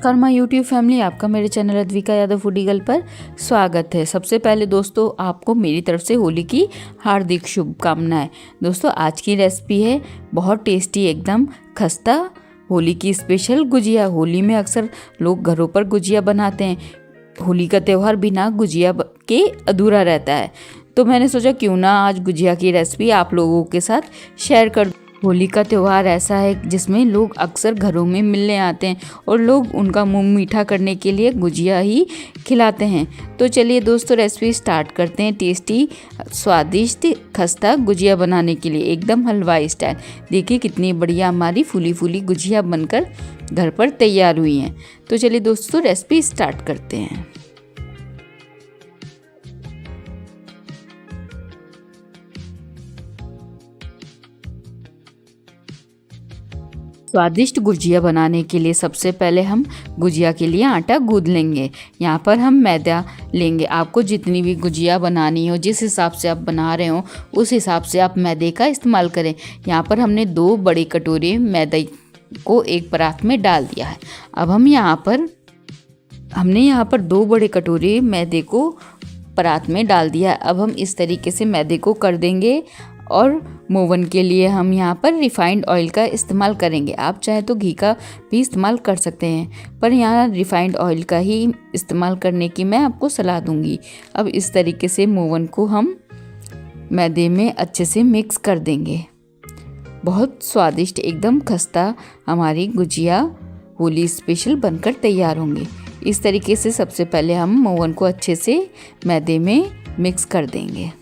नमस्कार my YouTube family, आपका मेरे channel Advika Yadav foodie girl पर स्वागत है। सबसे पहले दोस्तों आपको मेरी तरफ से होली की हार्दिक शुभकामनाएं। दोस्तों आज की रेसिपी है बहुत टेस्टी एकदम खस्ता होली की स्पेशल गुजिया। होली में अक्सर लोग घरों पर गुजिया बनाते हैं। होली का त्यौहार बिना गुजिया के अधूरा रहता है, तो मैंने सोचा क्यों ना आज गुजिया की रेसिपी आप लोगों के साथ शेयर कर। होली का त्यौहार ऐसा है जिसमें लोग अक्सर घरों में मिलने आते हैं और लोग उनका मुंह मीठा करने के लिए गुजिया ही खिलाते हैं। तो चलिए दोस्तों रेसिपी स्टार्ट करते हैं। टेस्टी स्वादिष्ट खस्ता गुजिया बनाने के लिए एकदम हलवाई स्टाइल। देखिए कितनी बढ़िया हमारी फूली फूली गुजिया बनकर घर पर तैयार हुई हैं। तो चलिए दोस्तों रेसिपी स्टार्ट करते हैं। स्वादिष्ट गुजिया बनाने के लिए सबसे पहले हम गुजिया के लिए आटा गूंद लेंगे। यहाँ पर हम मैदा लेंगे। आपको जितनी भी गुजिया बनानी हो, जिस हिसाब से आप बना रहे हो उस हिसाब से आप मैदे का इस्तेमाल करें। यहाँ पर हमने 2 बड़ी कटोरी मैदे को एक परात में डाल दिया है। अब हमने यहाँ पर 2 बड़े कटोरी मैदे को परात में डाल दिया है। अब हम इस तरीके से मैदे को कर देंगे और मोवन के लिए हम यहाँ पर रिफाइंड ऑयल का इस्तेमाल करेंगे। आप चाहे तो घी का भी इस्तेमाल कर सकते हैं, पर यहाँ रिफाइंड ऑयल का ही इस्तेमाल करने की मैं आपको सलाह दूंगी। अब इस तरीके से मोवन को हम मैदे में अच्छे से मिक्स कर देंगे। बहुत स्वादिष्ट एकदम खस्ता हमारी गुजिया होली स्पेशल बनकर तैयार होंगे। इस तरीके से सबसे पहले हम मोवन को अच्छे से मैदे में मिक्स कर देंगे।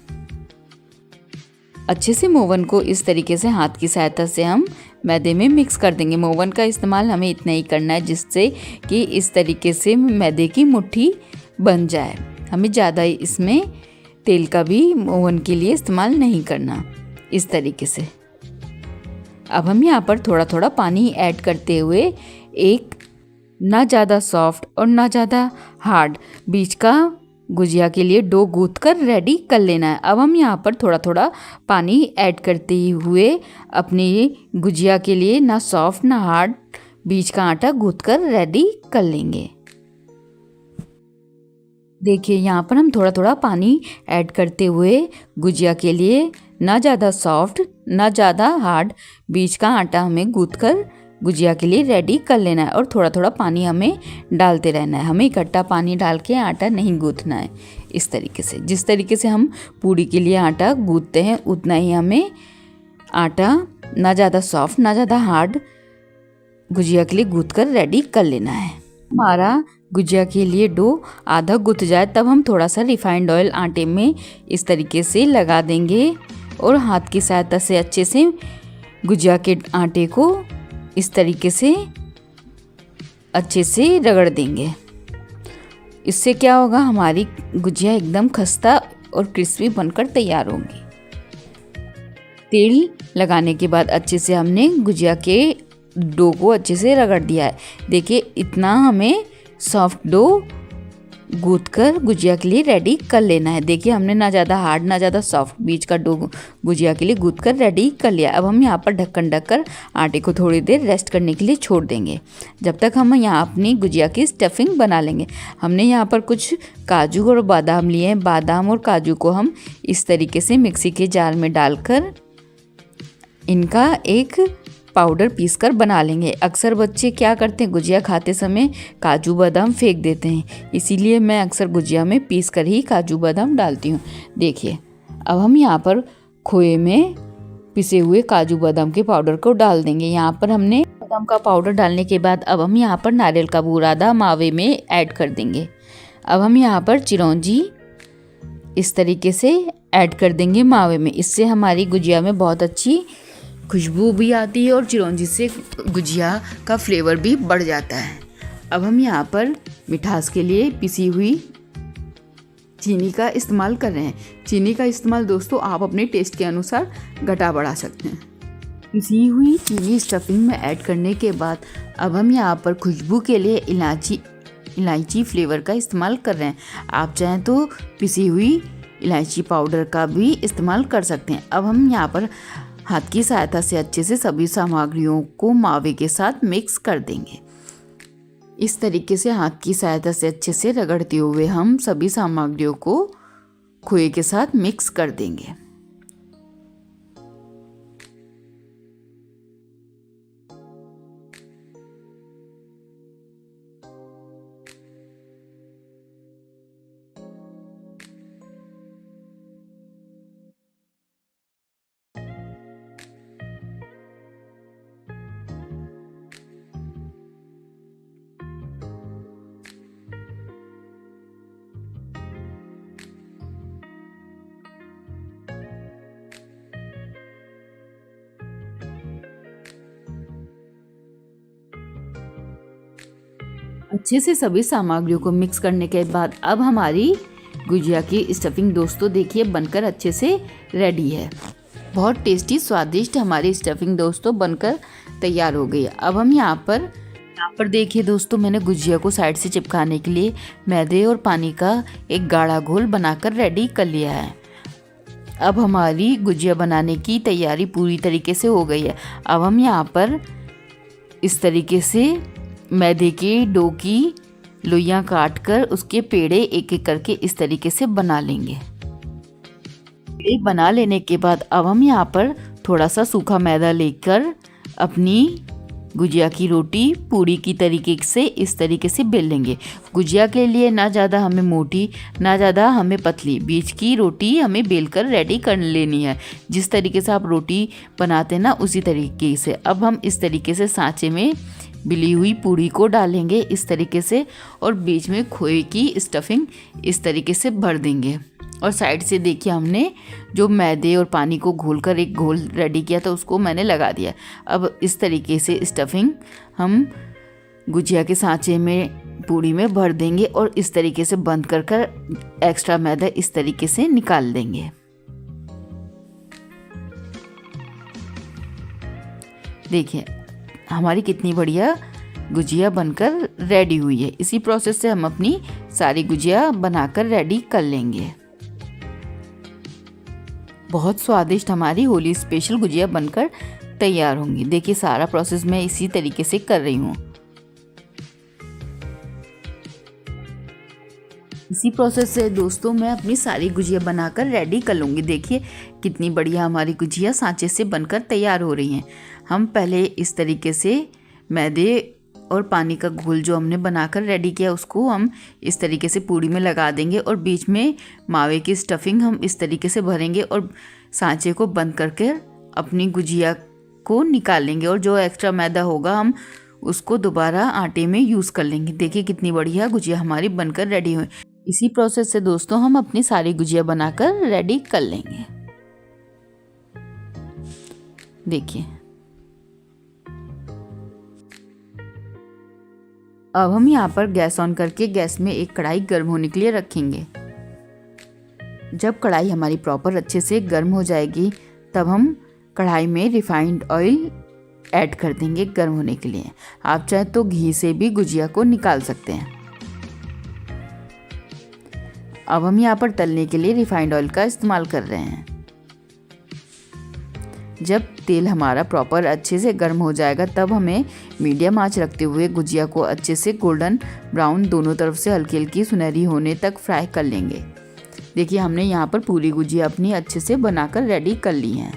अच्छे से मोवन को इस तरीके से हाथ की सहायता से हम मैदे में मिक्स कर देंगे। मोवन का इस्तेमाल हमें इतना ही करना है जिससे कि इस तरीके से मैदे की मुट्ठी बन जाए। हमें ज़्यादा इसमें तेल का भी मोवन के लिए इस्तेमाल नहीं करना। इस तरीके से अब हम यहाँ पर थोड़ा थोड़ा पानी ऐड करते हुए एक ना ज़्यादा सॉफ्ट और ना ज़्यादा हार्ड बीच का गुजिया के लिए डो गूंथ कर रेडी कर लेना है। अब हम यहाँ पर थोड़ा थोड़ा पानी ऐड करते हुए अपनी गुजिया के लिए ना सॉफ्ट ना हार्ड बीच का आटा गूंथ कर रेडी कर लेंगे। देखिए यहाँ पर हम थोड़ा थोड़ा पानी ऐड करते हुए गुजिया के लिए ना ज़्यादा सॉफ्ट ना ज़्यादा हार्ड बीच का आटा हमें गूंथ कर गुजिया के लिए रेडी कर लेना है। और थोड़ा थोड़ा पानी हमें डालते रहना है। हमें इकट्ठा पानी डाल के आटा नहीं गूंथना है। इस तरीके से जिस तरीके से हम पूड़ी के लिए आटा गूंथते हैं उतना ही हमें आटा ना ज़्यादा सॉफ्ट ना ज़्यादा हार्ड गुजिया के लिए गूंथ कर रेडी कर लेना है। हमारा गुजिया के लिए डो आधा गूंथ जाए तब हम थोड़ा सा रिफाइंड ऑयल आटे में इस तरीके से लगा देंगे और हाथ की सहायता से अच्छे से गुजिया के आटे को इस तरीके से अच्छे से रगड़ देंगे। इससे क्या होगा, हमारी गुजिया एकदम खस्ता और क्रिस्पी बनकर तैयार होंगी। तेल लगाने के बाद अच्छे से हमने गुजिया के डो को अच्छे से रगड़ दिया है। देखिए इतना हमें सॉफ्ट डो गूंथ कर गुजिया के लिए रेडी कर लेना है। देखिए हमने ना ज़्यादा हार्ड ना ज़्यादा सॉफ्ट बीच का डो गुजिया के लिए गूंथ कर रेडी कर लिया। अब हम यहाँ पर ढक्कन ढककर आटे को थोड़ी देर रेस्ट करने के लिए छोड़ देंगे, जब तक हम यहाँ अपनी गुजिया की स्टफिंग बना लेंगे। हमने यहाँ पर कुछ काजू और बादाम लिए हैं। बादाम और काजू को हम इस तरीके से मिक्सी के जार में डालकर इनका एक पाउडर पीसकर बना लेंगे। अक्सर बच्चे क्या करते हैं, गुजिया खाते समय काजू बादाम फेंक देते हैं, इसीलिए मैं अक्सर गुजिया में पीस कर ही काजू बादाम डालती हूँ। देखिए अब हम यहाँ पर खोए में पिसे हुए काजू बादाम के पाउडर को डाल देंगे। यहाँ पर हमने बादाम का पाउडर डालने के बाद अब हम यहाँ पर नारियल का बूरादा मावे में ऐड कर देंगे। अब हम यहाँ पर चिरौंजी इस तरीके से ऐड कर देंगे मावे में। इससे हमारी गुजिया में बहुत अच्छी खुशबू भी आती है और चिरौंजी से गुजिया का फ्लेवर भी बढ़ जाता है। अब हम यहाँ पर मिठास के लिए पिसी हुई चीनी का इस्तेमाल कर रहे हैं। चीनी का इस्तेमाल दोस्तों आप अपने टेस्ट के अनुसार घटा बढ़ा सकते हैं। पिसी हुई चीनी स्टफिंग में ऐड करने के बाद अब हम यहाँ पर खुशबू के लिए इलायची फ्लेवर का इस्तेमाल कर रहे हैं। आप चाहें तो पिसी हुई इलायची पाउडर का भी इस्तेमाल कर सकते हैं। अब हम यहाँ पर हाथ की सहायता से अच्छे से सभी सामग्रियों को मावे के साथ मिक्स कर देंगे। इस तरीके से हाथ की सहायता से अच्छे से रगड़ते हुए हम सभी सामग्रियों को खोए के साथ मिक्स कर देंगे। अच्छे से सभी सामग्रियों को मिक्स करने के बाद अब हमारी गुजिया की स्टफिंग दोस्तों देखिए बनकर अच्छे से रेडी है। बहुत टेस्टी स्वादिष्ट हमारी स्टफिंग दोस्तों बनकर तैयार हो गई है। अब हम यहाँ पर देखिए दोस्तों, मैंने गुजिया को साइड से चिपकाने के लिए मैदे और पानी का एक गाढ़ा घोल बनाकर रेडी कर लिया है। अब हमारी गुजिया बनाने की तैयारी पूरी तरीके से हो गई है। अब हम यहाँ पर इस तरीके से मैदे के डो की लोइयां काट कर उसके पेड़े एक एक करके इस तरीके से बना लेंगे। पेड़े बना लेने के बाद अब हम यहाँ पर थोड़ा सा सूखा मैदा लेकर अपनी गुजिया की रोटी पूरी की तरीके से इस तरीके से बेल लेंगे। गुजिया के लिए ना ज़्यादा हमें मोटी ना ज़्यादा हमें पतली, बीच की रोटी हमें बेलकर रेडी कर लेनी है। जिस तरीके से आप रोटी बनाते हैं ना उसी तरीके से। अब हम इस तरीके से सांचे में बिली हुई पूड़ी को डालेंगे इस तरीके से और बीच में खोए की स्टफिंग इस तरीके से भर देंगे। और साइड से देखिए हमने जो मैदे और पानी को घोलकर एक घोल रेडी किया था उसको मैंने लगा दिया। अब इस तरीके से स्टफिंग हम गुजिया के सांचे में पूड़ी में भर देंगे और इस तरीके से बंद कर एक्स्ट्रा मैदा इस तरीके से निकाल देंगे। देखिए हमारी कितनी बढ़िया गुजिया बनकर रेडी हुई है। इसी प्रोसेस से हम अपनी सारी गुजिया बनाकर रेडी कर लेंगे। बहुत स्वादिष्ट हमारी होली स्पेशल गुजिया बनकर तैयार होंगी। देखिए सारा प्रोसेस मैं इसी तरीके से कर रही हूँ। इसी प्रोसेस से दोस्तों मैं अपनी सारी गुजिया बनाकर रेडी कर लूँगी। देखिए कितनी बढ़िया हमारी गुजिया सांचे से बनकर तैयार हो रही हैं। हम पहले इस तरीके से मैदे और पानी का घोल जो हमने बनाकर रेडी किया उसको हम इस तरीके से पूड़ी में लगा देंगे और बीच में मावे की स्टफिंग हम इस तरीके से भरेंगे और सांचे को बंद करके अपनी गुजिया को निकाल लेंगे और जो एक्स्ट्रा मैदा होगा हम उसको दोबारा आटे में यूज़ कर लेंगे। देखिए कितनी बढ़िया गुजिया हमारी बनकर रेडी हुई। इसी प्रोसेस से दोस्तों हम अपनी सारी गुजिया बनाकर रेडी कर लेंगे। देखिए अब हम यहाँ पर गैस ऑन करके गैस में एक कढ़ाई गर्म होने के लिए रखेंगे। जब कढ़ाई हमारी प्रॉपर अच्छे से गर्म हो जाएगी तब हम कढ़ाई में रिफाइंड ऑयल ऐड कर देंगे गर्म होने के लिए। आप चाहे तो घी से भी गुजिया को निकाल सकते हैं। अब हम यहाँ पर तलने के लिए रिफाइंड ऑयल का इस्तेमाल कर रहे हैं। जब तेल हमारा प्रॉपर अच्छे से गर्म हो जाएगा तब हमें मीडियम आंच रखते हुए गुजिया को अच्छे से गोल्डन ब्राउन दोनों तरफ से हल्की हल्की सुनहरी होने तक फ्राई कर लेंगे। देखिए हमने यहाँ पर पूरी गुजिया अपनी अच्छे से बनाकर रेडी कर ली है।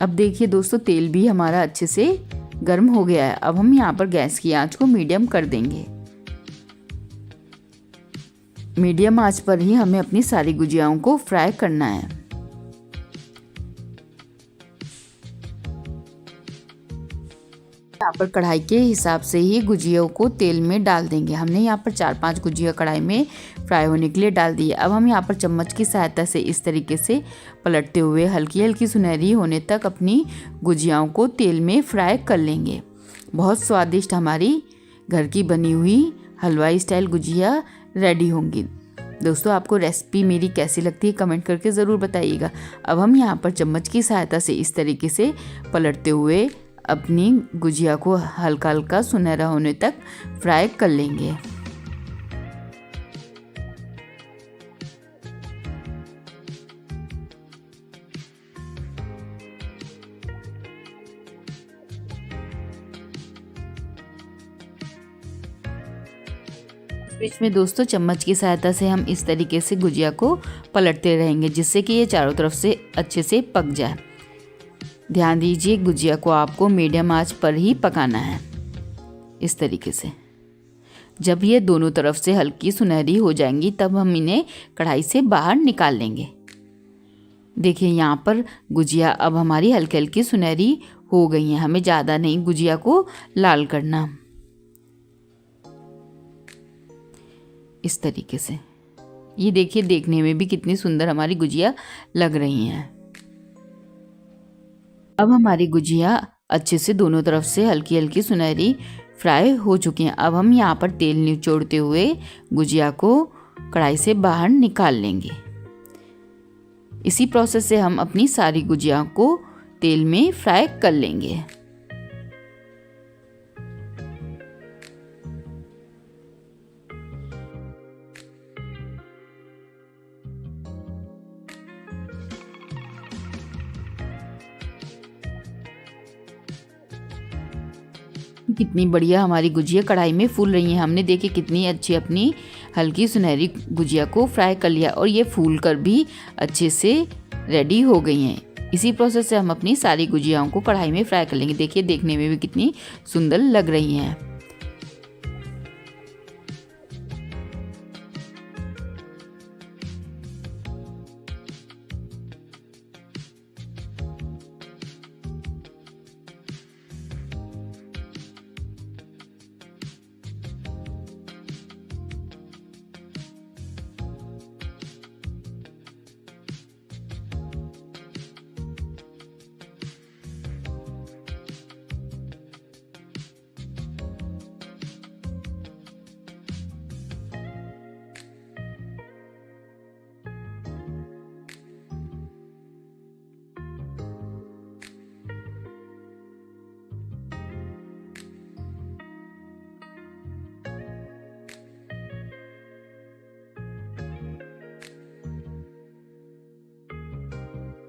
अब देखिए दोस्तों तेल भी हमारा अच्छे से गर्म हो गया है। अब हम यहाँ पर गैस की आंच को मीडियम कर देंगे। मीडियम आंच पर ही हमें अपनी सारी गुजियाओं को फ्राई करना है। यहाँ पर कढ़ाई के हिसाब से ही गुजियों को तेल में डाल देंगे। हमने यहाँ पर 4-5 गुजिया कढ़ाई में फ्राई होने के लिए डाल दी है। अब हम यहाँ पर चम्मच की सहायता से इस तरीके से पलटते हुए हल्की हल्की सुनहरी होने तक अपनी गुजियाओं को तेल में फ्राई कर लेंगे। बहुत स्वादिष्ट हमारी घर की बनी हुई हलवाई स्टाइल गुजिया रेडी होंगी। दोस्तों आपको रेसिपी मेरी कैसी लगती है कमेंट करके ज़रूर बताइएगा। अब हम यहाँ पर चम्मच की सहायता से इस तरीके से पलटते हुए अपनी गुजिया को हल्का हल्का सुनहरा होने तक फ्राई कर लेंगे। बीच में दोस्तों चम्मच की सहायता से हम इस तरीके से गुजिया को पलटते रहेंगे जिससे कि ये चारों तरफ से अच्छे से पक जाए। ध्यान दीजिए गुजिया को आपको मीडियम आंच पर ही पकाना है। इस तरीके से जब ये दोनों तरफ से हल्की सुनहरी हो जाएंगी तब हम इन्हें कढ़ाई से बाहर निकाल लेंगे। देखिए यहाँ पर गुजिया अब हमारी हल्की हल्की सुनहरी हो गई हैं। हमें ज़्यादा नहीं गुजिया को लाल करना। इस तरीके से ये देखिए देखने में भी कितनी सुंदर हमारी गुजिया लग रही हैं। अब हमारी गुजिया अच्छे से दोनों तरफ से हल्की हल्की सुनहरी फ्राई हो चुकी हैं। अब हम यहाँ पर तेल निचोड़ते हुए गुजिया को कढ़ाई से बाहर निकाल लेंगे। इसी प्रोसेस से हम अपनी सारी गुजिया को तेल में फ्राई कर लेंगे। कितनी बढ़िया हमारी गुजिया कढ़ाई में फूल रही हैं। हमने देखी कितनी अच्छी अपनी हल्की सुनहरी गुजिया को फ्राई कर लिया और ये फूल कर भी अच्छे से रेडी हो गई हैं। इसी प्रोसेस से हम अपनी सारी गुजियाओं को कढ़ाई में फ्राई कर लेंगे। देखिए देखने में भी कितनी सुंदर लग रही हैं।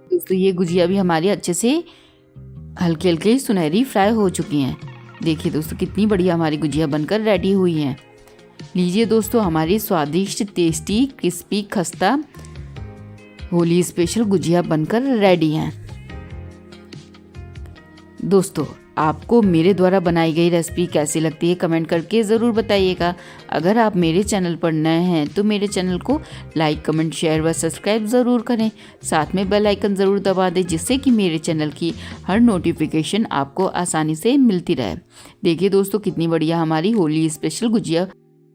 दोस्तों ये गुजिया भी हमारी अच्छे से हल्की हल्की सुनहरी फ्राई हो चुकी हैं। देखिए दोस्तों कितनी बढ़िया हमारी गुजिया बनकर रेडी हुई हैं। लीजिए दोस्तों हमारी स्वादिष्ट टेस्टी क्रिस्पी खस्ता होली स्पेशल गुजिया बनकर रेडी हैं। दोस्तों आपको मेरे द्वारा बनाई गई रेसिपी कैसी लगती है कमेंट करके ज़रूर बताइएगा। अगर आप मेरे चैनल पर नए हैं तो मेरे चैनल को लाइक कमेंट शेयर व सब्सक्राइब ज़रूर करें। साथ में बेल आइकन ज़रूर दबा दें जिससे कि मेरे चैनल की हर नोटिफिकेशन आपको आसानी से मिलती रहे। देखिए दोस्तों कितनी बढ़िया हमारी होली स्पेशल गुजिया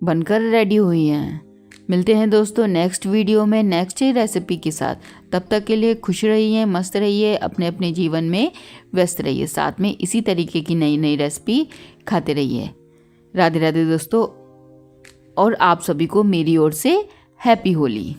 बनकर रेडी हुई हैं। मिलते हैं दोस्तों नेक्स्ट वीडियो में नेक्स्ट रेसिपी के साथ। तब तक के लिए खुश रहिए, मस्त रहिए, अपने अपने जीवन में व्यस्त रहिए। साथ में इसी तरीके की नई नई रेसिपी खाते रहिए। राधे राधे दोस्तों और आप सभी को मेरी ओर से हैप्पी होली।